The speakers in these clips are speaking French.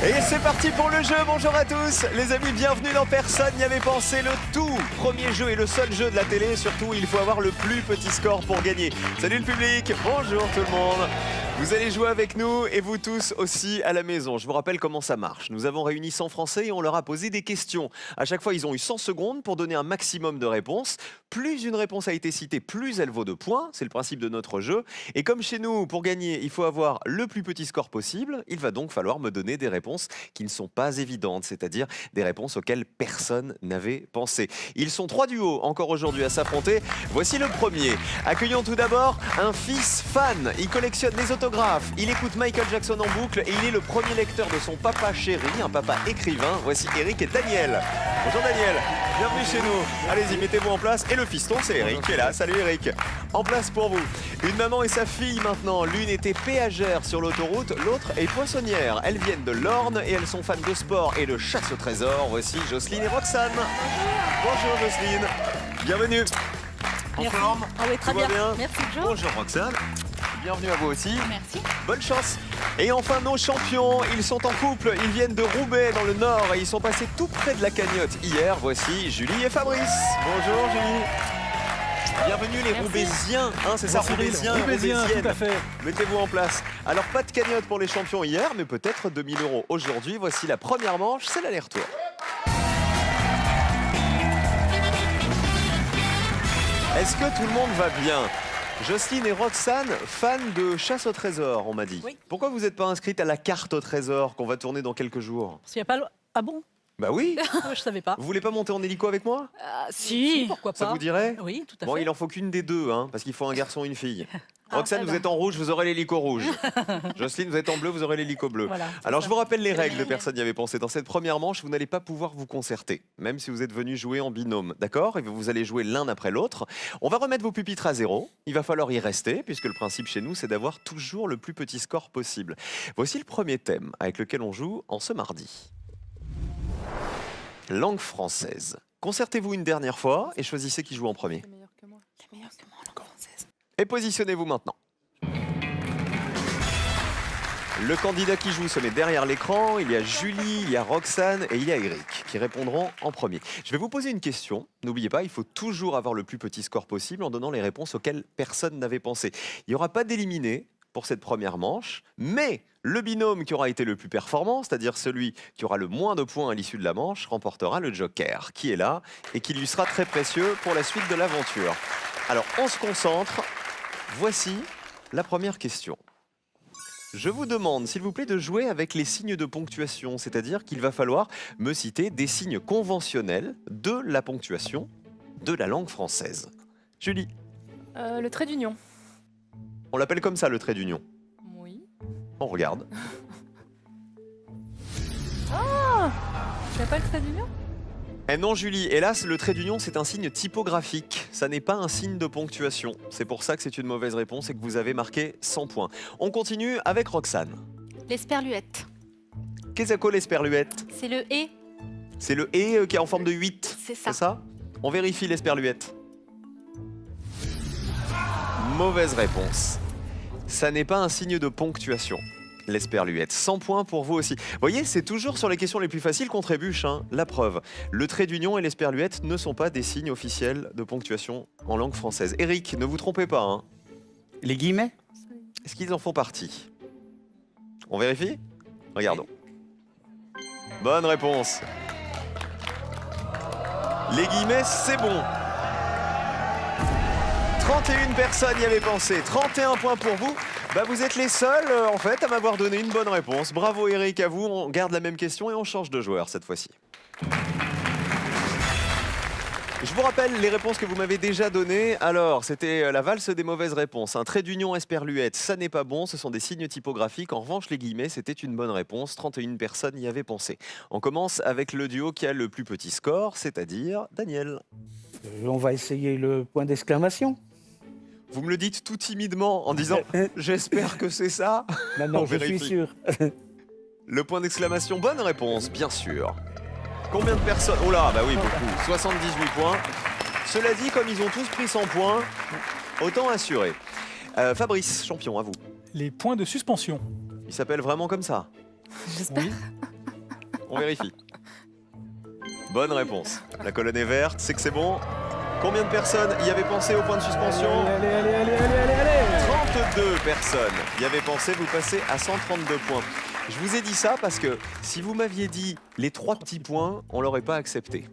Et c'est parti pour le jeu, bonjour à tous les amis, bienvenue dans Personne n'y avait pensé, le tout premier jeu et le seul jeu de la télé, surtout il faut avoir le plus petit score pour gagner. Salut le public, bonjour tout le monde. Vous allez jouer avec nous et vous tous aussi à la maison. Je vous rappelle comment ça marche. Nous avons réuni 100 Français et on leur a posé des questions. À chaque fois, ils ont eu 100 secondes pour donner un maximum de réponses. Plus une réponse a été citée, plus elle vaut de points. C'est le principe de notre jeu. Et comme chez nous, pour gagner, il faut avoir le plus petit score possible. Il va donc falloir me donner des réponses qui ne sont pas évidentes, c'est-à-dire des réponses auxquelles personne n'avait pensé. Ils sont 3 duos encore aujourd'hui à s'affronter. Voici le premier. Accueillons tout d'abord un fils fan. Il collectionne les autographes. Il écoute Michael Jackson en boucle et il est le premier lecteur de son papa chéri, un papa écrivain. Voici Eric et Daniel. Bonjour Daniel, bienvenue chez nous. Allez-y, mettez-vous en place. Et le fiston, c'est Eric qui est là. Salut Eric. En place pour vous. Une maman et sa fille maintenant. L'une était péagère sur l'autoroute, l'autre est poissonnière. Elles viennent de l'Orne et elles sont fans de sport et de chasse au trésor. Voici Jocelyne et Roxane. Bonjour Jocelyne. Bienvenue. En Merci. forme? Ah oui, très Tout va bien. Merci Joe. Bonjour Roxane. Bienvenue à vous aussi. Merci. Bonne chance. Et enfin nos champions, ils sont en couple, ils viennent de Roubaix dans le Nord et ils sont passés tout près de la cagnotte hier. Voici Julie et Fabrice. Bonjour Julie. Bienvenue les Merci. Roubaisiens, hein, c'est ça, Roubaisiens et Roubaisiens, Roubaisiennes. tout à fait. Mettez-vous en place. Alors pas de cagnotte pour les champions hier, mais peut-être 2000 € aujourd'hui. Voici la première manche, c'est l'aller-retour. Est-ce que tout le monde va bien? Jocelyne et Roxane, fans de chasse au trésor, on m'a dit. Oui. Pourquoi vous n'êtes pas inscrites à la carte au trésor qu'on va tourner dans quelques jours? Parce qu'il y a pas. Ah bon? Bah oui. Je savais pas. Vous voulez pas monter en hélico avec moi? Si, pourquoi pas? Ça vous dirait? Oui, tout à Bon, fait. il en faut qu'une des deux, hein, parce qu'il faut un garçon et une fille. Ah, Roxane, eh vous ben. êtes en rouge, vous aurez l'hélico rouge. Jocelyne, vous êtes en bleu, vous aurez l'hélico bleu. Voilà, c'est Alors, ça. je vous rappelle les règles de bien. Personne n'y avait pensé. Dans cette première manche, vous n'allez pas pouvoir vous concerter, même si vous êtes venus jouer en binôme, d'accord? Et vous allez jouer l'un après l'autre. On va remettre vos pupitres à zéro. Il va falloir y rester, puisque le principe chez nous, c'est d'avoir toujours le plus petit score possible. Voici le premier thème avec lequel on joue en ce mardi. Langue française. Concertez-vous une dernière fois et choisissez qui joue en premier. C'est meilleur que moi. C'est meilleur que moi, la langue française. Et positionnez-vous maintenant. Le candidat qui joue se met derrière l'écran. Il y a Julie, il y a Roxane et il y a Eric qui répondront en premier. Je vais vous poser une question. N'oubliez pas, il faut toujours avoir le plus petit score possible en donnant les réponses auxquelles personne n'avait pensé. Il n'y aura pas d'éliminés pour cette première manche, mais le binôme qui aura été le plus performant, c'est-à-dire celui qui aura le moins de points à l'issue de la manche, remportera le joker qui est là et qui lui sera très précieux pour la suite de l'aventure. Alors, on se concentre. Voici la première question. Je vous demande, s'il vous plaît, de jouer avec les signes de ponctuation, c'est-à-dire qu'il va falloir me citer des signes conventionnels de la ponctuation de la langue française. Julie, Le trait d'union. on l'appelle comme ça, le trait d'union. Oui. On regarde. Tu n'as pas le trait d'union? Eh non, Julie, hélas, le trait d'union, c'est un signe typographique. Ça n'est pas un signe de ponctuation. C'est pour ça que c'est une mauvaise réponse et que vous avez marqué 100 points. On continue avec Roxane. L'esperluette. Qu'est-ce que l'esperluette? C'est le et. C'est le « et » qui est en forme de 8. C'est ça. C'est ça? On vérifie l'esperluette. Mauvaise réponse. Ça n'est pas un signe de ponctuation. L'esperluette. 100 points pour vous aussi. Vous voyez, c'est toujours sur les questions les plus faciles qu'on trébuche, hein. La preuve. Le trait d'union et l'esperluette ne sont pas des signes officiels de ponctuation en langue française. Eric, ne vous trompez pas, hein. Les guillemets? Est-ce qu'ils en font partie? On vérifie? Regardons. Bonne réponse. Les guillemets, c'est bon. 31 personnes y avaient pensé. 31 points pour vous. Bah, vous êtes les seuls, en fait, à m'avoir donné une bonne réponse. Bravo Eric, à vous. On garde la même question et on change de joueur cette fois-ci. Je vous rappelle les réponses que vous m'avez déjà données. Alors, c'était la valse des mauvaises réponses. Un trait d'union esperluette, ça n'est pas bon. Ce sont des signes typographiques. En revanche, les guillemets, c'était une bonne réponse. 31 personnes y avaient pensé. On commence avec le duo qui a le plus petit score, c'est-à-dire Daniel. On va essayer le point d'exclamation. Vous me le dites tout timidement en disant « J'espère que c'est ça ». Non, non, On je suis vérifie. sûr. Le point d'exclamation, bonne réponse, bien sûr. Combien de personnes? Oh là, bah oui, beaucoup. 78 points. Cela dit, comme ils ont tous pris 100 points, autant assurer. Fabrice, champion, à vous. Les points de suspension. Il s'appelle vraiment comme ça? J'espère. Oui. On vérifie. Bonne réponse. La colonne est verte, c'est que c'est bon. Combien de personnes y avaient pensé au point de suspension? Allez. 32 personnes y avaient pensé, vous passez à 132 points. Je vous ai dit ça parce que si vous m'aviez dit les 3 petits points, on l'aurait pas accepté.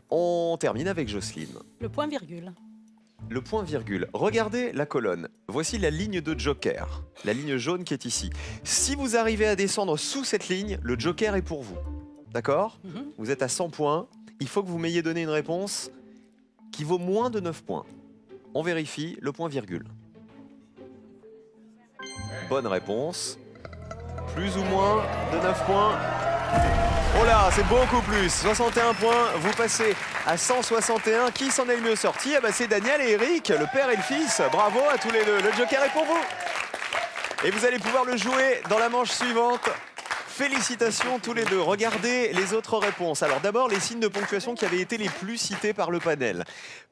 On termine avec Jocelyne. Le point virgule. Le point virgule. Regardez la colonne. Voici la ligne de joker. La ligne jaune qui est ici. Si vous arrivez à descendre sous cette ligne, le joker est pour vous. D'accord? Vous êtes à 100 points. Il faut que vous m'ayez donné une réponse qui vaut moins de 9 points. On vérifie le point virgule. Bonne réponse. Plus ou moins de 9 points. Oh là, c'est beaucoup plus. 61 points, vous passez à 161. Qui s'en est le mieux sorti? Ah bah c'est Daniel et Eric, le père et le fils. Bravo à tous les deux. Le joker est pour vous. Et vous allez pouvoir le jouer dans la manche suivante. Félicitations tous les deux. Regardez les autres réponses. Alors d'abord, les signes de ponctuation qui avaient été les plus cités par le panel.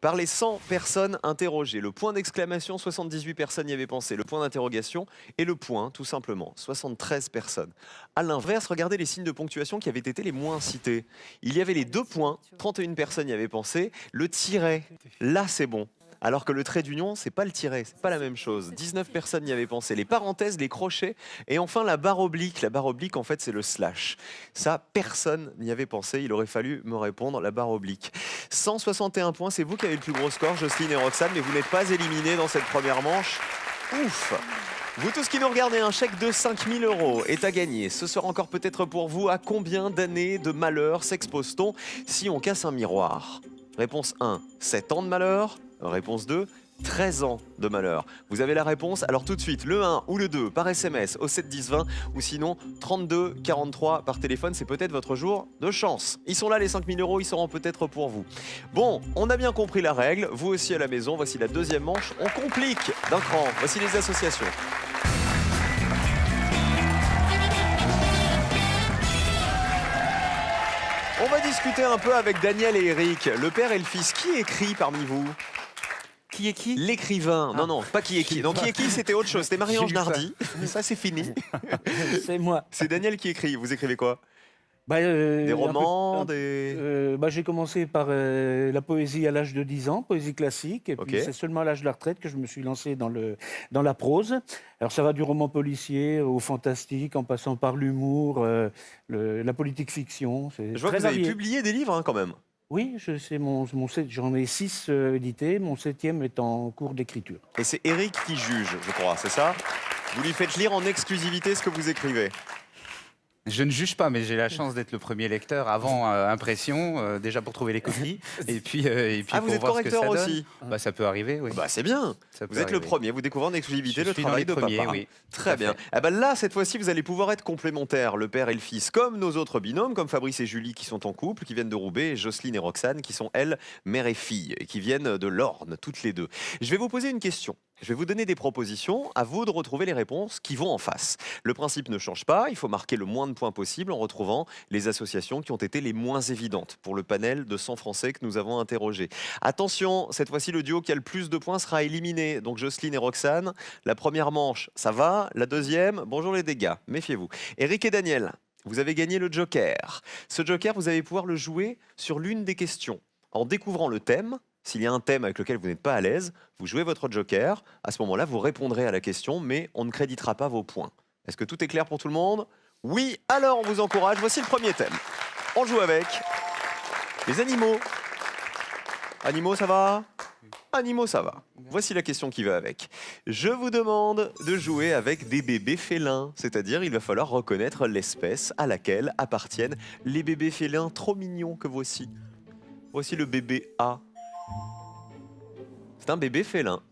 Par les 100 personnes interrogées. Le point d'exclamation, 78 personnes y avaient pensé. Le point d'interrogation et le point, tout simplement, 73 personnes. À l'inverse, regardez les signes de ponctuation qui avaient été les moins cités. Il y avait les 2 points, 31 personnes y avaient pensé. Le tiret, là c'est bon. Alors que le trait d'union, c'est pas le tiret, c'est pas la même chose. 19 personnes y avaient pensé. Les parenthèses, les crochets, et enfin la barre oblique. La barre oblique, en fait, c'est le slash. Ça, personne n'y avait pensé. Il aurait fallu me répondre, la barre oblique. 161 points, c'est vous qui avez le plus gros score, Jocelyne et Roxane, mais vous n'êtes pas éliminés dans cette première manche. Ouf! Vous tous qui nous regardez, un chèque de 5 000 € est à gagner. Ce sera encore peut-être pour vous. À combien d'années de malheur s'expose-t-on si on casse un miroir? Réponse 1, 7 ans de malheur. Réponse 2, 13 ans de malheur. Vous avez la réponse, alors tout de suite, le 1 ou le 2 par SMS au 7 10 20 ou sinon 32 43 par téléphone, c'est peut-être votre jour de chance. Ils sont là les 5 000 €, ils seront peut-être pour vous. Bon, on a bien compris la règle, vous aussi à la maison, voici la deuxième manche, on complique d'un cran, voici les associations. On va discuter un peu avec Daniel et Eric, le père et le fils. Qui écrit parmi vous? Qui est qui? L'écrivain. Non, non, pas qui est qui. Non, qui est qui, c'était autre chose. C'était Marie-Ange Nardi. Ça, c'est fini. C'est moi. C'est Daniel qui écrit. Vous écrivez quoi? Des romans, j'ai commencé par la poésie à l'âge de 10 ans, poésie classique. Et puis Ok. c'est seulement à l'âge de la retraite que je me suis lancé dans la prose. Alors ça va du roman policier au fantastique, en passant par l'humour, la politique fiction. C'est Je vois que très vous avez varié. publié des livres, hein, quand même. Oui, j'en ai 6 édités. Mon 7e est en cours d'écriture. Et c'est Eric qui juge, je crois, c'est ça? Vous lui faites lire en exclusivité ce que vous écrivez. Je ne juge pas, mais j'ai la chance d'être le premier lecteur avant impression, déjà pour trouver les copies, et puis Ah, vous pour êtes voir ce que correcteur ça donne. aussi? Bah, ça peut arriver, oui. Bah, c'est bien. Ça peut Vous êtes le arriver. premier, vous découvrez en exclusivité Je le suis dans travail les de premiers, papa. oui. Très Tout à bien. fait. Ah ben là, cette fois-ci, vous allez pouvoir être complémentaires, le père et le fils, comme nos autres binômes, comme Fabrice et Julie qui sont en couple, qui viennent de Roubaix, et Jocelyne et Roxane qui sont, elles, mère et fille, et qui viennent de l'Orne, toutes les deux. Je vais vous poser une question. Je vais vous donner des propositions, à vous de retrouver les réponses qui vont en face. Le principe ne change pas, il faut marquer le moins de points possible en retrouvant les associations qui ont été les moins évidentes pour le panel de 100 Français que nous avons interrogés. Attention, cette fois-ci, le duo qui a le plus de points sera éliminé. Donc Jocelyne et Roxane, la première manche, ça va. La deuxième, bonjour les dégâts, méfiez-vous. Eric et Daniel, vous avez gagné le joker. Ce joker, vous allez pouvoir le jouer sur l'une des questions. En découvrant le thème, s'il y a un thème avec lequel vous n'êtes pas à l'aise, vous jouez votre joker. À ce moment-là, vous répondrez à la question, mais on ne créditera pas vos points. Est-ce que tout est clair pour tout le monde? Oui, alors on vous encourage. Voici le premier thème. On joue avec les animaux. Animaux, ça va? Animaux, ça va. Voici la question qui va avec. Je vous demande de jouer avec des bébés félins, c'est-à-dire il va falloir reconnaître l'espèce à laquelle appartiennent les bébés félins trop mignons que voici. Voici le bébé A. C'est un bébé félin.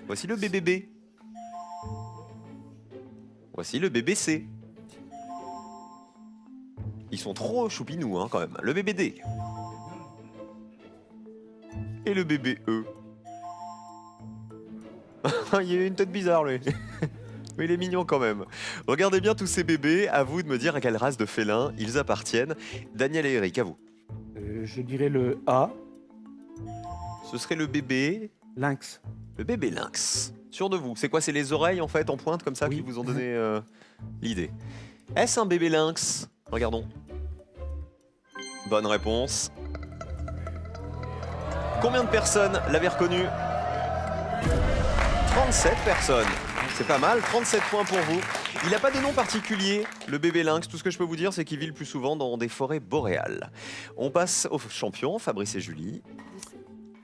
Voici le bébé B. Voici le bébé C. Ils sont trop choupinous, hein, quand même. Le bébé D. Et le bébé E. Il a une tête bizarre, lui. Mais il est mignon quand même. Regardez bien tous ces bébés. À vous de me dire à quelle race de félins ils appartiennent. Daniel et Eric, à vous. Je dirais le A, Ce serait le bébé... lynx. Le bébé lynx. Sûr de vous. C'est quoi? C'est les oreilles, en fait, en pointe, comme ça, Oui. qui vous ont donné l'idée. Est-ce un bébé lynx? Regardons. Bonne réponse. Combien de personnes l'avaient reconnu? 37 personnes. C'est pas mal, 37 points pour vous. Il n'a pas de nom particulier, le bébé lynx. Tout ce que je peux vous dire, c'est qu'il vit le plus souvent dans des forêts boréales. On passe aux champions, Fabrice et Julie.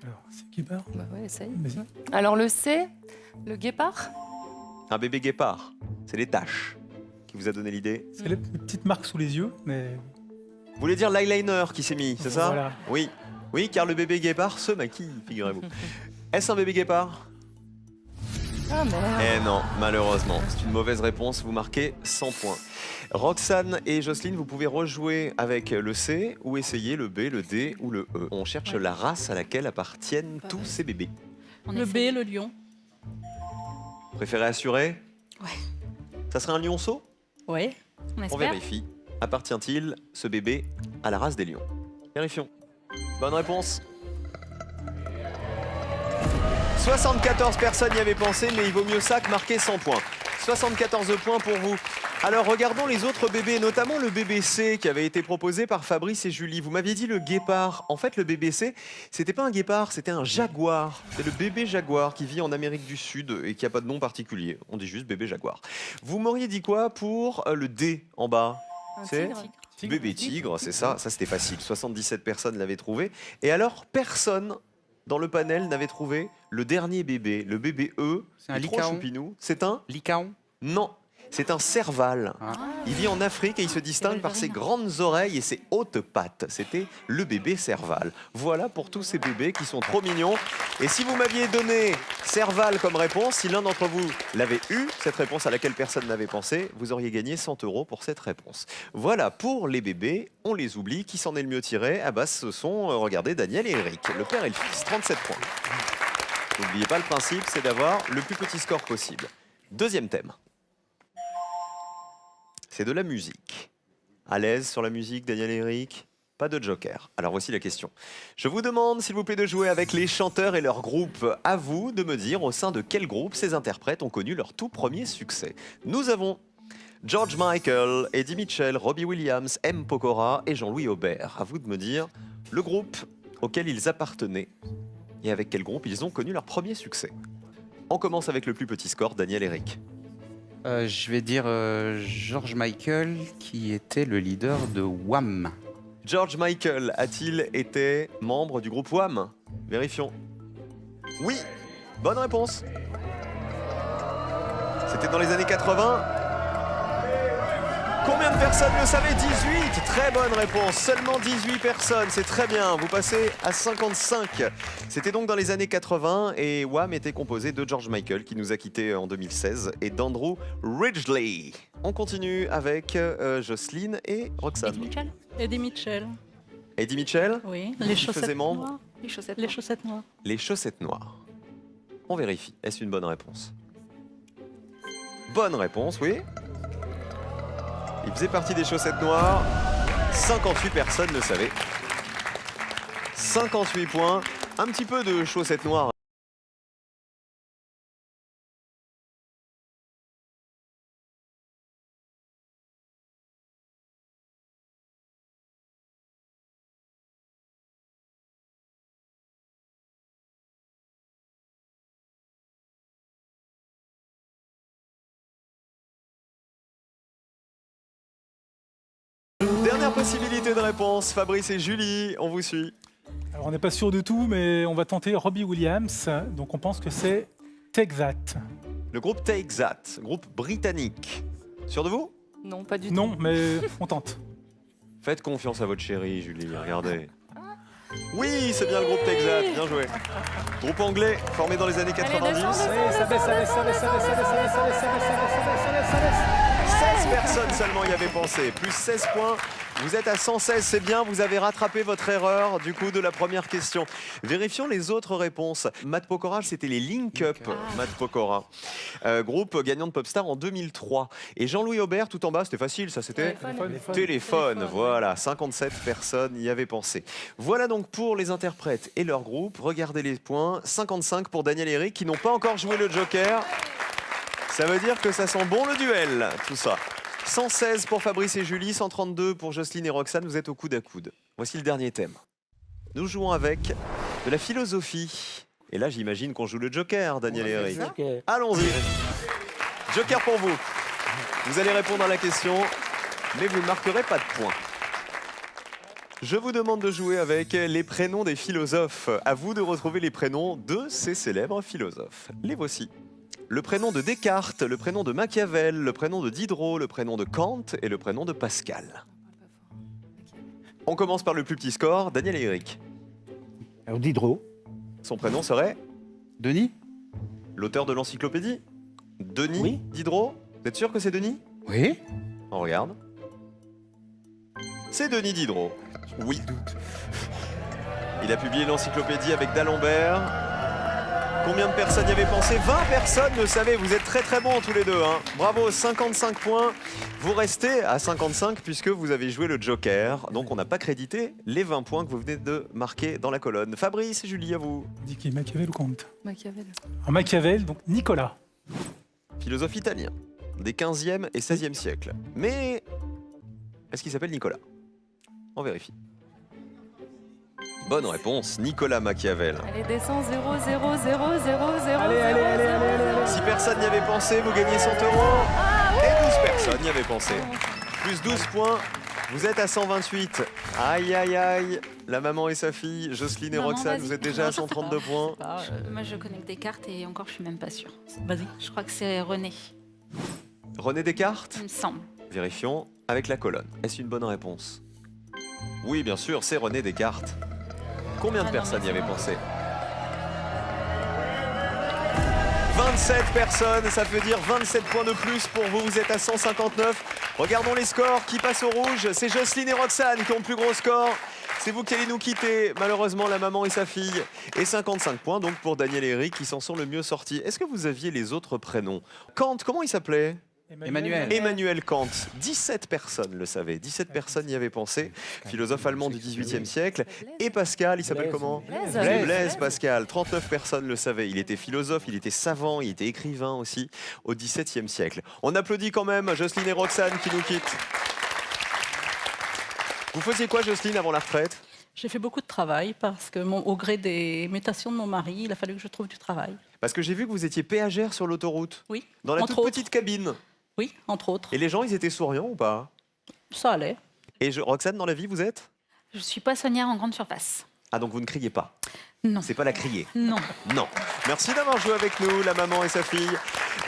Alors, c'est qui part? Bah ouais, essaye. Vas-y. Alors le C, le guépard. Un bébé guépard. C'est les taches qui vous a donné l'idée. C'est les petites marques sous les yeux, mais Vous voulez dire l'eyeliner qui s'est mis, c'est ça? Voilà. Oui. Oui, car le bébé guépard se maquille, figurez-vous. Est-ce un bébé guépard? Ah merde. Eh non, malheureusement. C'est une mauvaise réponse, vous marquez 100 points. Roxane et Jocelyne, vous pouvez rejouer avec le C ou essayer le B, le D ou le E. On cherche la race à laquelle appartiennent tous ces bébés. Le B, le lion. Préférez assurer? Ouais. Ça serait un lionceau? Ouais. On On espère. vérifie. Appartient-il, ce bébé, à la race des lions? Vérifions. Bonne réponse. 74 personnes y avaient pensé, mais il vaut mieux ça que marquer 100 points. 74 points pour vous. Alors regardons les autres bébés, notamment le bébé C qui avait été proposé par Fabrice et Julie. Vous m'aviez dit le guépard. En fait, le bébé C, c'était pas un guépard, c'était un jaguar. C'est le bébé jaguar qui vit en Amérique du Sud et qui n'a pas de nom particulier. On dit juste bébé jaguar. Vous m'auriez dit quoi pour le D en bas? Un C'est tigre. bébé tigre, c'est ça. Ça, c'était facile. 77 personnes l'avaient trouvé. Et alors, personne dans le panel n'avait trouvé le dernier bébé, le bébé E. C'est un Il est trop lycaon. choupinou. C'est un? Lycaon. Non. C'est un serval. Ah. Il vit en Afrique et il se distingue par ses grandes oreilles et ses hautes pattes. C'était le bébé serval. Voilà pour tous ces bébés qui sont trop mignons. Et si vous m'aviez donné serval comme réponse, si l'un d'entre vous l'avait eu, cette réponse à laquelle personne n'avait pensé, vous auriez gagné 100 € pour cette réponse. Voilà pour les bébés, on les oublie. Qui s'en est le mieux tiré? Ah bah ce sont, regardez, Daniel et Eric, le père et le fils, 37 points. N'oubliez pas, le principe, c'est d'avoir le plus petit score possible. Deuxième thème. C'est de la musique. À l'aise sur la musique, Daniel et Eric? Pas de joker. Alors voici la question. Je vous demande, s'il vous plaît, de jouer avec les chanteurs et leur groupe. À vous de me dire au sein de quel groupe ces interprètes ont connu leur tout premier succès. Nous avons George Michael, Eddie Mitchell, Robbie Williams, M. Pokora et Jean-Louis Aubert. À vous de me dire le groupe auquel ils appartenaient et avec quel groupe ils ont connu leur premier succès. On commence avec le plus petit score, Daniel et Eric. Je vais dire George Michael, qui était le leader de Wham. George Michael a-t-il été membre du groupe Wham? Vérifions. Oui, bonne réponse. C'était dans les années 80. Combien de personnes le savaient? 18. Très bonne réponse. Seulement 18 personnes. C'est très bien. Vous passez à 55. C'était donc dans les années 80 et Wham était composé de George Michael qui nous a quittés en 2016 et d'Andrew Ridgeley. On continue avec Jocelyne et Roxane. Eddie Mitchell. Eddie Mitchell. Eddie Mitchell, Oui. Qui Les faisait chaussettes membre noires. Les chaussettes. Les chaussettes noires. les chaussettes noires. On vérifie. Est-ce une bonne réponse? Bonne réponse, oui. Il faisait partie des chaussettes noires. 58 personnes le savaient. 58 points. Un petit peu de chaussettes noires. Dernière possibilité de réponse. Fabrice et Julie, on vous suit. alors on n'est pas sûr de tout, mais on va tenter Robbie Williams. Donc on pense que c'est Take That. Le groupe Take That, groupe britannique. Sûr de vous? Non, pas du tout. Non, mais on tente. Faites confiance à votre chérie, Julie, regardez. Oui, c'est bien le groupe Take That, bien joué. Groupe anglais, formé dans les années 90. descends, descends. Allez, ça baisse, ça baisse, ça baisse, ça baisse, ça baisse, ça baisse, ça baisse, ça baisse, ça baisse, ça baisse. 16 personnes seulement y avaient pensé, plus 16 points. Vous êtes à 116, c'est bien, vous avez rattrapé votre erreur du coup de la première question. Vérifions les autres réponses. Matt Pokora, c'était les Link Up, Matt Pokora. Groupe gagnant de Popstar en 2003. Et Jean-Louis Aubert, tout en bas, c'était facile, ça c'était Téléphone, voilà, 57 personnes y avaient pensé. Voilà donc pour les interprètes et leur groupe. Regardez les points, 55 pour Daniel et Eric qui n'ont pas encore joué le Joker. Ça veut dire que ça sent bon le duel, tout ça. 116 pour Fabrice et Julie, 132 pour Jocelyne et Roxane. Vous êtes au coude à coude. Voici le dernier thème. Nous jouons avec de la philosophie. Et là, j'imagine qu'on joue le Joker, Daniel et Eric. Ok. Allons-y. Joker pour vous. Vous allez répondre à la question, mais vous ne marquerez pas de points. Je vous demande de jouer avec les prénoms des philosophes. À vous de retrouver les prénoms de ces célèbres philosophes. Les voici. Le prénom de Descartes, le prénom de Machiavel, le prénom de Diderot, le prénom de Kant et le prénom de Pascal. On commence par le plus petit score, Daniel et Eric. Alors, Diderot. Son prénom serait Denis? l'auteur de l'encyclopédie. Denis Oui. Diderot. Vous êtes sûr que c'est Denis? Oui. On regarde. C'est Denis Diderot. Oui. Il a publié l'encyclopédie avec d'Alembert. Combien de personnes y avaient pensé? 20 personnes le savaient. Vous êtes très très bons tous les deux. Hein. Bravo, 55 points. Vous restez à 55 puisque vous avez joué le Joker. Donc on n'a pas crédité les 20 points que vous venez de marquer dans la colonne. Fabrice et Julie, à vous. On dit qui est Machiavel ou Kant? Machiavel. Alors, Machiavel, donc Nicolas. Philosophe italien des 15e et 16e siècles. Mais est-ce qu'il s'appelle Nicolas? On vérifie. Bonne réponse, Nicolas Machiavel. Allez, descends 0, 0, 0, 0, 0, Allez, allez, allez, allez, allez. Si personne n'y avait pensé, vous gagnez 100 €. Et 12 personnes y avaient pensé. Plus 12 points, vous êtes à 128. Aïe, aïe, aïe. La maman et sa fille, Jocelyne et Maman, Roxane, vas-y. vous êtes déjà à Non, je sais 132 points. pas, Moi, je connais que Descartes et encore, je suis même pas sûre. Vas-y. Je crois que c'est René, René Descartes, il me semble. vérifions avec la colonne. Est-ce une bonne réponse? Oui, bien sûr, c'est René Descartes. Combien de Ah non, personnes mais y c'est avaient bon. pensé? 27 personnes, ça veut dire 27 points de plus pour vous, vous êtes à 159. Regardons les scores, qui passent au rouge? C'est Jocelyne et Roxane qui ont le plus gros score. C'est vous qui allez nous quitter, malheureusement, la maman et sa fille. Et 55 points donc pour Daniel et Eric qui s'en sont le mieux sortis. Est-ce que vous aviez les autres prénoms? Kant, comment il s'appelait? Emmanuel. Emmanuel Kant. 17 personnes le savaient, 17 personnes y avaient pensé. Philosophe allemand du XVIIIe siècle. Et Pascal, il s'appelle Blaise. comment? Blaise. Blaise Pascal. 39 personnes le savaient. Il était philosophe, il était savant, il était écrivain aussi au XVIIe siècle. On applaudit quand même Jocelyne et Roxane qui nous quittent. Vous faisiez quoi, Jocelyne, avant la retraite? J'ai fait beaucoup de travail parce que au gré des mutations de mon mari, il a fallu que je trouve du travail. Parce que j'ai vu que vous étiez péagère sur l'autoroute, Oui, dans la entre toute autres. petite cabine. Oui, entre autres. Et les gens, ils étaient souriants ou pas? Ça allait. Et Roxane, dans la vie, vous êtes? Je suis poissonnière en grande surface. Ah, donc vous ne criez pas? Non. C'est pas la crier? Non. Non. Merci d'avoir joué avec nous, la maman et sa fille.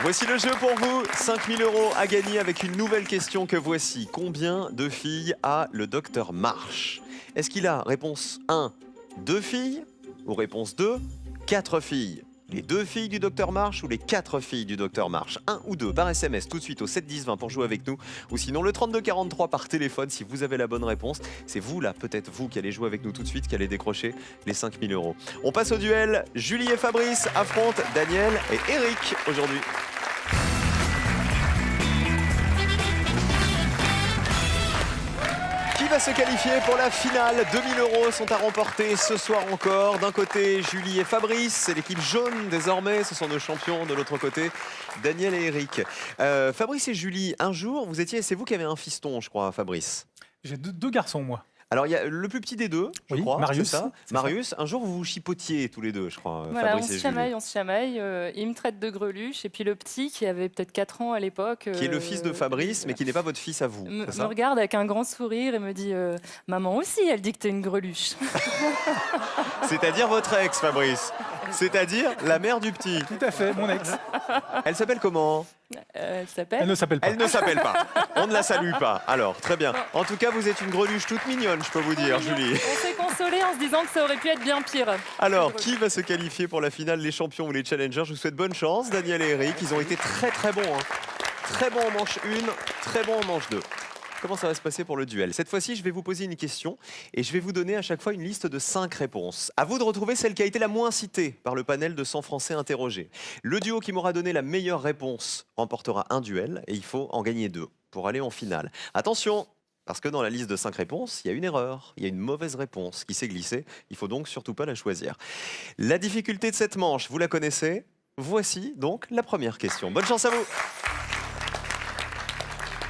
Voici le jeu pour vous. 5 000 € à gagner avec une nouvelle question que voici. Combien de filles a le docteur March? Est-ce qu'il a réponse 1, 2 filles? Ou réponse 2, 4 filles? Les 2 filles du docteur March ou les 4 filles du docteur March? 1 ou 2 par SMS tout de suite au 7 10 20 pour jouer avec nous. Ou sinon le 32 43 par téléphone si vous avez la bonne réponse. C'est vous là, peut-être vous qui allez jouer avec nous tout de suite, qui allez décrocher les 5 000 €. On passe au duel. Julie et Fabrice affrontent Daniel et Eric aujourd'hui. Qui va se qualifier pour la finale? 2 000 € sont à remporter ce soir encore. D'un côté, Julie et Fabrice, c'est l'équipe jaune désormais, ce sont nos champions. De l'autre côté, Daniel et Eric. Fabrice et Julie, un jour, c'est vous qui avez un fiston, je crois, Fabrice. J'ai deux garçons, moi. Alors, il y a le plus petit des deux, je Oui, crois, Marius, c'est ça. c'est Marius, un jour, vous vous chipotiez tous les deux, je crois, Voilà, Fabrice et Julie. on se chamaille. Il me traite de greluche. Et puis le petit, qui avait peut-être 4 ans à l'époque... Qui est le fils de Fabrice, mais qui n'est pas votre fils à vous, me c'est ça? regarde avec un grand sourire et me dit Maman aussi, elle dit que t'es une greluche. C'est-à-dire votre ex, Fabrice. C'est-à-dire la mère du petit. Tout à fait, mon ex. Elle s'appelle comment? Elle Elle s'appelle ne s'appelle pas. Elle ne s'appelle pas. On ne la salue pas. Alors, très bien. En tout cas, vous êtes une greluche toute mignonne, je peux vous dire, Julie. On s'est consolé en se disant que ça aurait pu être bien pire. Alors, qui va se qualifier pour la finale, les champions ou les challengers? Je vous souhaite bonne chance, Daniel et Eric. Ils ont été très très bons. Très bons en manche 1, très bons en manche 2. Comment ça va se passer pour le duel? Cette fois-ci, je vais vous poser une question et je vais vous donner à chaque fois une liste de 5 réponses. À vous de retrouver celle qui a été la moins citée par le panel de 100 Français interrogés. Le duo qui m'aura donné la meilleure réponse remportera un duel et il faut en gagner 2 pour aller en finale. Attention, parce que dans la liste de 5 réponses, il y a une erreur, il y a une mauvaise réponse qui s'est glissée. Il faut donc surtout pas la choisir. La difficulté de cette manche, vous la connaissez. Voici donc la première question. Bonne chance à vous.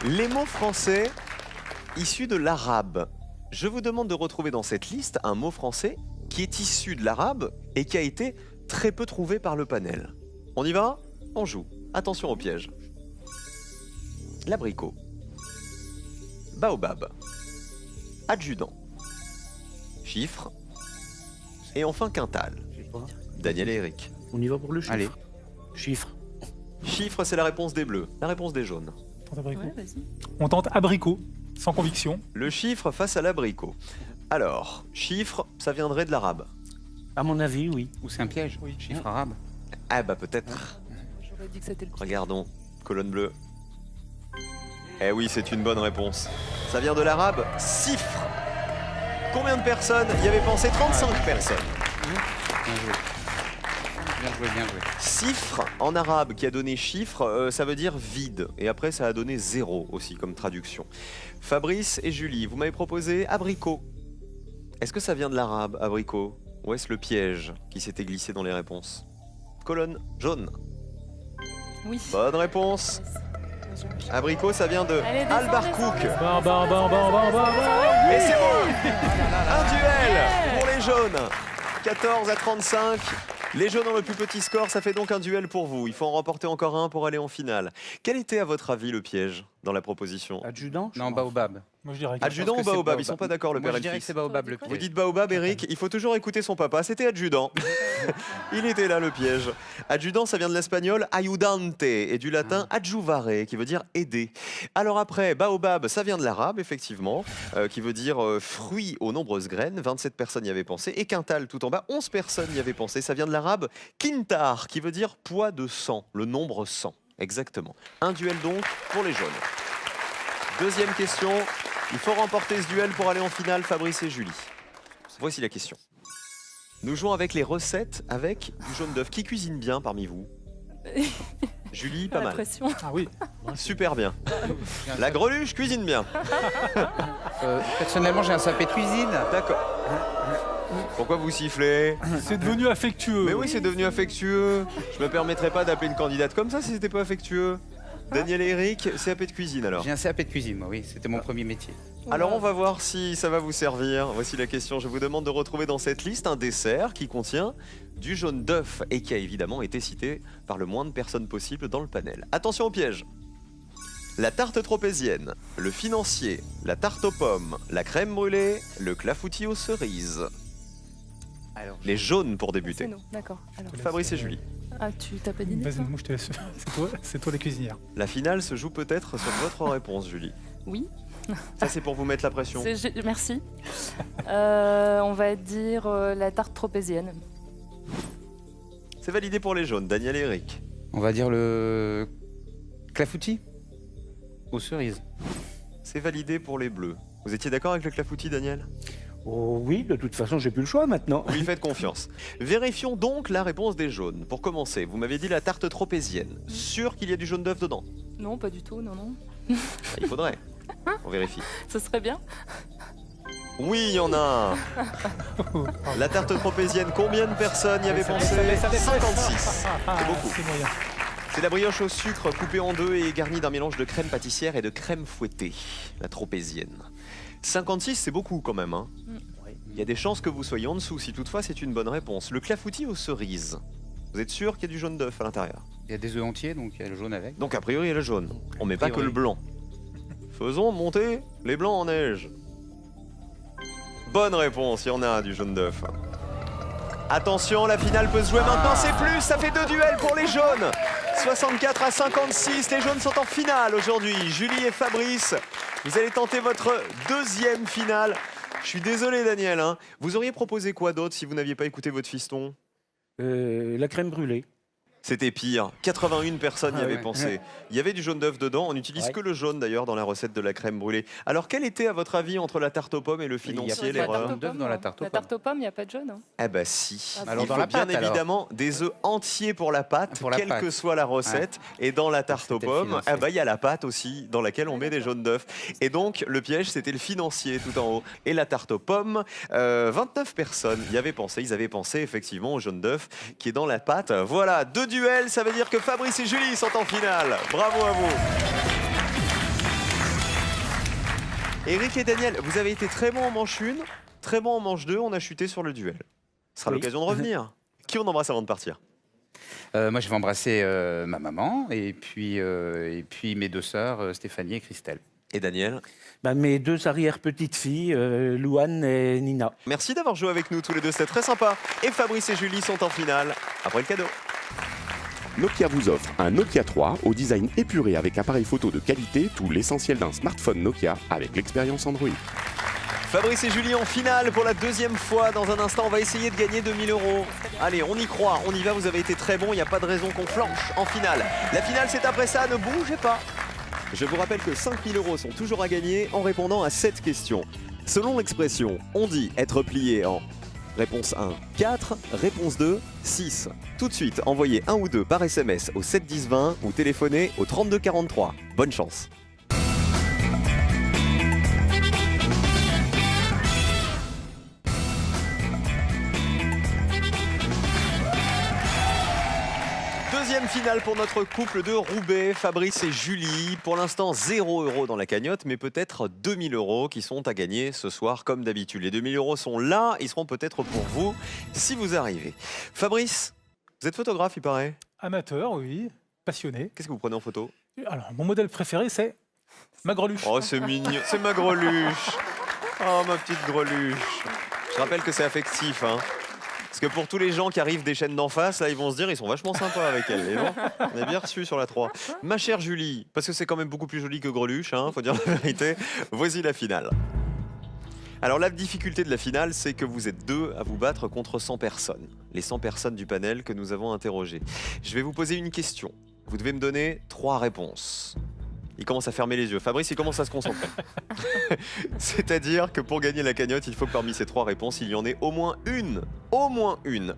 Les mots français issus de l'arabe. Je vous demande de retrouver dans cette liste un mot français qui est issu de l'arabe et qui a été très peu trouvé par le panel. On y va? On joue. Attention au piège. L'abricot. Baobab. Adjudant. Chiffre. Et enfin quintal. Daniel et Eric. On y va pour le chiffre. Allez. Chiffre. Chiffre, c'est la réponse des bleus. La réponse des jaunes. On tente abricot. Ouais, vas-y. On tente abricot, sans conviction. Le chiffre face à l'abricot. Alors, chiffre, ça viendrait de l'arabe. À mon avis, oui. Ou c'est un piège, Oui. chiffre arabe. Ah bah peut-être. J'aurais dit que c'était le pied. Regardons. Colonne bleue. Eh oui, c'est une bonne réponse. Ça vient de l'arabe cifre. Combien de personnes y avaient pensé? 35 personnes. Bien joué. Bien joué, bien joué. Cifre, en arabe, qui a donné chiffre, ça veut dire vide. Et après, ça a donné zéro aussi comme traduction. Fabrice et Julie, vous m'avez proposé abricot. Est-ce que ça vient de l'arabe, abricot? Ou est-ce le piège qui s'était glissé dans les réponses? Colonne jaune. Oui. Bonne réponse. Abricot, ça vient de Allez, descends, Albarkouk. descends, Et c'est bon. Un duel pour les jaunes. 14 à 35. Les jaunes ont le plus petit score, ça fait donc un duel pour vous. Il faut en remporter encore un pour aller en finale. Quel était à votre avis le piège dans la proposition? Adjudant? Non, baobab. Moi, je dirais que Adjudant ou que c'est baobab? Ils baobab. sont pas d'accord, le Moi, père je et le dirais que fils. c'est baobab le Vous piège. dites baobab, Eric, il faut toujours écouter son papa. C'était adjudant. Il était là, le piège. Adjudant, ça vient de l'espagnol ayudante et du latin adjuvare, qui veut dire aider. Alors après, baobab, ça vient de l'arabe, effectivement, qui veut dire fruit aux nombreuses graines. 27 personnes y avaient pensé. Et quintal, tout en bas, 11 personnes y avaient pensé. Ça vient de l'arabe quintar, qui veut dire poids de 100, le nombre 100. Exactement. Un duel donc pour les jaunes. Deuxième question. Il faut remporter ce duel pour aller en finale, Fabrice et Julie. Voici la question. Nous jouons avec les recettes avec du jaune d'œuf. Qui cuisine bien parmi vous? Julie, pas La mal. pression. Ah oui. Super bien. La greluche cuisine bien. Personnellement, j'ai un sapé de cuisine. D'accord. Pourquoi vous sifflez? C'est devenu affectueux. Mais oui, c'est devenu affectueux. Je me permettrais pas d'appeler une candidate comme ça si c'était pas affectueux. Daniel et Eric, CAP de cuisine alors. J'ai un sapé de cuisine, moi, oui. C'était mon premier métier. Alors on va voir si ça va vous servir. Voici la question. Je vous demande de retrouver dans cette liste un dessert qui contient du jaune d'œuf et qui a évidemment été cité par le moins de personnes possible dans le panel. Attention au piège. La tarte tropézienne, le financier, la tarte aux pommes, la crème brûlée, le clafoutis aux cerises. Alors, Les jaunes pour C'est débuter. nous, d'accord. Alors. Fabrice et Julie. Ah, tu t'as pas d'idée? Vas-y, toi moi je te laisse. C'est toi la cuisinière. La finale se joue peut-être sur votre réponse, Julie. Oui. Ça c'est pour vous mettre la pression. Merci. On va dire la tarte tropézienne. C'est validé pour les jaunes. Daniel et Eric. on va dire le clafoutis aux cerises. C'est validé pour les bleus. Vous étiez d'accord avec le clafoutis, Daniel? Oh oui, de toute façon, j'ai plus le choix maintenant. Vous lui faites confiance. Vérifions donc la réponse des jaunes. Pour commencer, vous m'avez dit la tarte tropézienne. Sûr qu'il y a du jaune d'œuf dedans? Non, pas du tout, non, non. Il faudrait. On vérifie. Ce serait bien. Oui, il y en a un. La tarte tropézienne, combien de personnes y avaient pensé? 56. C'est beaucoup. C'est moyen. C'est la brioche au sucre coupée en deux et garnie d'un mélange de crème pâtissière et de crème fouettée. La tropézienne. 56, c'est beaucoup quand même. Hein. Il y a des chances que vous soyez en dessous, si toutefois c'est une bonne réponse. Le clafoutis aux cerises. Vous êtes sûr qu'il y a du jaune d'œuf à l'intérieur? Il y a des œufs entiers, donc il y a le jaune avec. Donc a priori il y a le jaune. On met pas que le blanc. Faisons monter les blancs en neige. Bonne réponse, il y en a du jaune d'œuf. Attention, la finale peut se jouer maintenant, c'est plus, ça fait 2 duels pour les jaunes. 64 à 56, les jaunes sont en finale aujourd'hui. Julie et Fabrice, vous allez tenter votre deuxième finale. Je suis désolé Daniel, hein. Vous auriez proposé quoi d'autre si vous n'aviez pas écouté votre fiston? La crème brûlée. C'était pire. 81 personnes y Ah avaient ouais. pensé. Il y avait du jaune d'œuf dedans. On n'utilise Ouais. que le jaune d'ailleurs dans la recette de la crème brûlée. Alors quel était à votre avis entre la tarte aux pommes et le Il y a financier pas de l'erreur? jaune d'œuf dans la tarte aux La pommes. tarte aux pommes, il n'y a pas de jaune. Hein. Eh ben si. Ah, alors Il dans faut la bien pâte, alors. évidemment des œufs entiers pour la pâte, Pour la quelle pâte. que soit la recette. Et dans la tarte aux C'était le pommes, financier. il y a la pâte aussi dans laquelle on met des jaunes d'œuf. Et donc le piège c'était le financier tout en haut. Et la tarte aux pommes, 29 personnes y avaient pensé. Ils avaient pensé effectivement au jaune d'œuf qui est dans la pâte. Voilà, 2 duels, ça veut dire que Fabrice et Julie sont en finale. Bravo à vous. Eric et Daniel, vous avez été très bons en manche 1, très bons en manche 2, on a chuté sur le duel. Ce sera Oui. l'occasion de revenir. Qui on embrasse avant de partir? Moi, je vais embrasser ma maman et puis mes deux sœurs, Stéphanie et Christelle. Et Daniel? Bah, mes deux arrière-petites-filles, Louane et Nina. Merci d'avoir joué avec nous tous les deux, c'était très sympa. Et Fabrice et Julie sont en finale. Après le cadeau. Nokia vous offre un Nokia 3 au design épuré avec appareil photo de qualité, tout l'essentiel d'un smartphone Nokia avec l'expérience Android. Fabrice et Julie en finale pour la deuxième fois. Dans un instant, on va essayer de gagner 2000 €. Allez, on y croit, on y va, vous avez été très bons, il n'y a pas de raison qu'on flanche en finale. La finale, c'est après ça, ne bougez pas. Je vous rappelle que 5000 € sont toujours à gagner en répondant à cette question. Selon l'expression, on dit être plié en réponse 1, 4, réponse 2, 6. Tout de suite, envoyez 1 ou 2 par SMS au 7 10 20 ou téléphonez au 32 43. Bonne chance. Deuxième finale pour notre couple de Roubaix, Fabrice et Julie. Pour l'instant, 0 € dans la cagnotte, mais peut-être 2000 € qui sont à gagner ce soir comme d'habitude. Les 2000 € sont là, ils seront peut-être pour vous si vous arrivez. Fabrice, vous êtes photographe, il paraît. Amateur, oui, passionné. Qu'est-ce que vous prenez en photo? Alors, mon modèle préféré, c'est ma greluche. Oh, c'est mignon, c'est ma greluche. Oh, ma petite greluche. Je rappelle que c'est affectif, hein. Parce que pour tous les gens qui arrivent des chaînes d'en face, là, ils vont se dire, ils sont vachement sympas avec elle. Et bon, on est bien reçu sur la 3. Ma chère Julie, parce que c'est quand même beaucoup plus joli que Greluche, hein, faut dire la vérité, voici la finale. Alors la difficulté de la finale, c'est que vous êtes 2 à vous battre contre 100 personnes. Les 100 personnes du panel que nous avons interrogées. Je vais vous poser une question. Vous devez me donner 3 réponses. Il commence à fermer les yeux. Fabrice, il commence à se concentrer. C'est-à-dire que pour gagner la cagnotte, il faut que parmi ces 3 réponses, il y en ait au moins une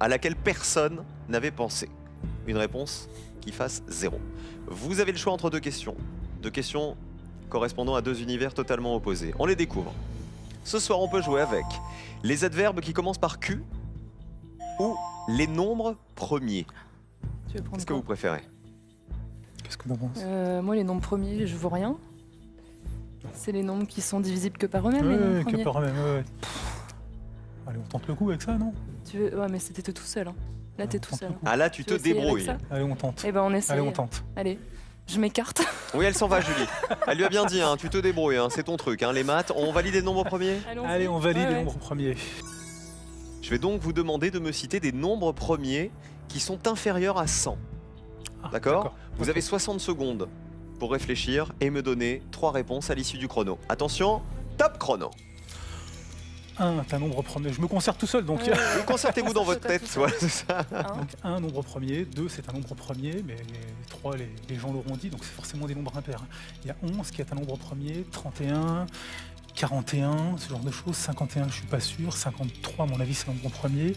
à laquelle personne n'avait pensé. Une réponse qui fasse 0. Vous avez le choix entre 2 questions. 2 questions correspondant à 2 univers totalement opposés. On les découvre. Ce soir, on peut jouer avec les adverbes qui commencent par Q ou les nombres premiers. Tu veux prendre Qu'est-ce que quoi vous préférez? Qu'est-ce que t'en penses? Moi, les nombres premiers, je vois rien. C'est les nombres qui sont divisibles que par eux-mêmes, les nombres Ouais, premiers. que par même, ouais. Allez, on tente le coup avec ça, non? Tu veux... Ouais, mais c'était tout seul. Hein. Là, t'es On tout tente seul. le coup. Ah là, tu Tu te veux essayer avec débrouilles. ça Allez, on tente. Eh ben, on essaie. Allez, on tente. Allez, je m'écarte. Oui, elle s'en va, Julie. Elle lui a bien dit, hein, tu te débrouilles, hein, c'est ton truc. Hein, les maths, on valide les nombres premiers? Allez, on valide Ouais, les ouais. nombres premiers. Je vais donc vous demander de me citer des nombres premiers qui sont inférieurs à 100. Ah, D'accord? Vous Ok. avez 60 secondes pour réfléchir et me donner 3 réponses à l'issue du chrono. Attention, top chrono. 1 est un nombre premier. Je me concerte tout seul, donc... Ouais, ouais, Vous concertez-vous dans votre Concentre-toi tête, tout voilà, c'est ça. Hein. Donc 1, nombre premier, 2, c'est un nombre premier, mais 3, les gens l'auront dit, donc c'est forcément des nombres impairs. Il y a 11 qui est un nombre premier, 31, 41, ce genre de choses, 51, je suis pas sûr, 53, à mon avis, c'est un nombre premier.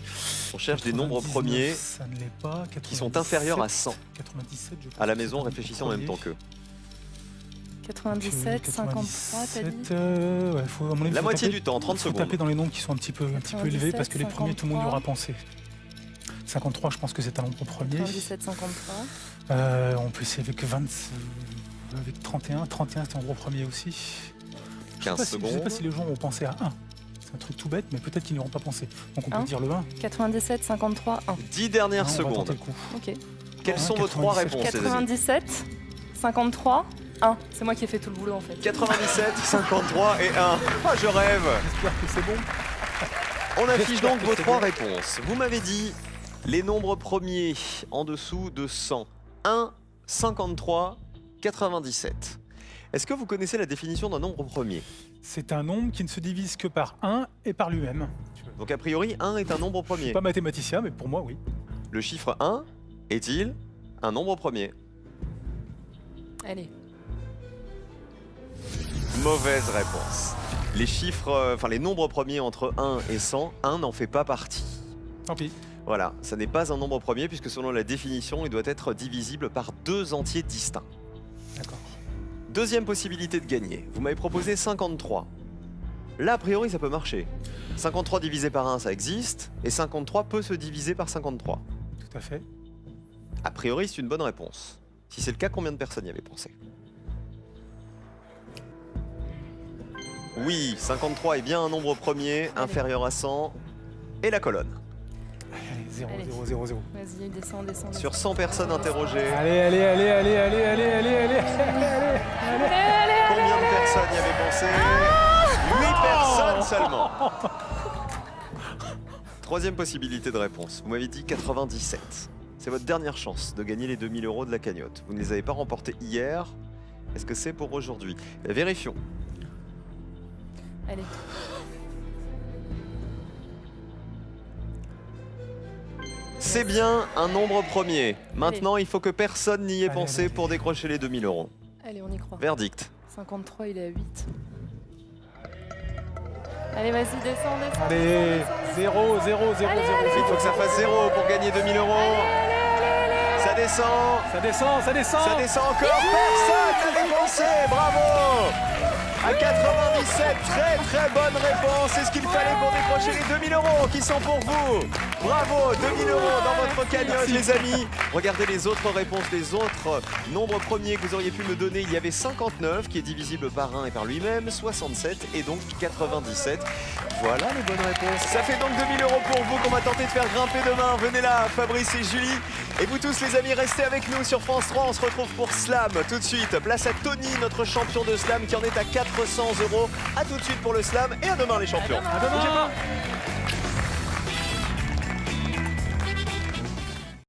On cherche des nombres 99, premiers ça ne l'est pas. qui sont inférieurs à 100. 97, je pense À la que maison, c'est un réfléchissez en même temps premier. qu'eux. 97, 53, t'as dit 97, ouais, faut, à mon avis, La faut moitié taper- du temps, 30 faut secondes. taper dans les nombres qui sont un petit peu élevés, parce que les premiers, tout le monde y aura pensé. 53, je pense que c'est un nombre premier. 97, 53. On peut essayer avec 20, avec 31. 31, c'est un nombre premier aussi. Je 15 sais sais secondes. pas si les gens ont pensé à 1. C'est un truc tout bête, mais peut-être qu'ils n'y auront pas pensé. Donc on peut Un. dire le 1. 97, 53, 1. 10 dernières Non, on va tenter secondes. le coup. Ok. Quelles sont vos 3 97. réponses, les amis? 97, 53, 1. C'est moi qui ai fait tout le boulot en fait. 97, 53 et 1. Ah, je rêve. J'espère que c'est bon. On affiche J'espère donc que vos c'est 3 bon. réponses. Vous m'avez dit les nombres premiers en dessous de 100. 1, 53, 97. Est-ce que vous connaissez la définition d'un nombre premier? C'est un nombre qui ne se divise que par 1 et par lui-même. Donc a priori, 1 est un nombre Je premier. suis pas mathématicien, mais pour moi, oui. Le chiffre 1 est-il un nombre premier? Allez. Mauvaise réponse. Les chiffres, enfin les nombres premiers entre 1 et 100, 1 n'en fait pas partie. Tant pis. Voilà, ça n'est pas un nombre premier puisque selon la définition, il doit être divisible par 2 entiers distincts. D'accord. Deuxième possibilité de gagner. Vous m'avez proposé 53. Là, a priori, ça peut marcher. 53 divisé par 1, ça existe. Et 53 peut se diviser par 53. Tout à fait. A priori, c'est une bonne réponse. Si c'est le cas, combien de personnes y avaient pensé? Oui, 53 est bien un nombre premier, inférieur à 100. Et la colonne. Allez, 0, Allez. 0, 0, 0. Vas-y, descends, descends. Sur 100 personnes interrogées, Allez, allez, allez, allez, allez, allez, allez, allez, allez. combien de personnes y avaient pensé 8 personnes seulement. Troisième possibilité de réponse. Vous m'avez dit 97. C'est votre dernière chance de gagner les 2000 € de la cagnotte. Vous ne les avez pas remportés hier. Est-ce que c'est pour aujourd'hui? Vérifions. Allez. C'est bien un nombre premier. Maintenant, il faut que personne n'y ait pensé allez. pour décrocher les 2000 €. Allez, on y croit. Verdict. 53, il est à 8. Allez, vas-y, descends, descends. Allez, descends, descends, 0, 0, 0, 0, Il faut que ça fasse 0 pour gagner 2000 €. Ça descend. Ça descend, ça descend. Ça descend encore. Personne n'a dépensé. Bravo. À 97, très très bonne réponse. C'est ce qu'il fallait pour décrocher les 2000 € qui sont pour vous. Bravo, 2000 € dans votre cagnotte, les amis. Regardez les autres réponses, les autres nombres premiers que vous auriez pu me donner. Il y avait 59 qui est divisible par 1 et par lui-même, 67 et donc 97. Voilà les bonnes réponses. Ça fait donc 2000 € pour vous qu'on va tenter de faire grimper demain. Venez là, Fabrice et Julie. Et vous tous les amis, restez avec nous sur France 3. On se retrouve pour Slam tout de suite. Place à Tony, notre champion de Slam qui en est à 400 €. A tout de suite pour le Slam et à demain les champions. À demain. Bougez pas.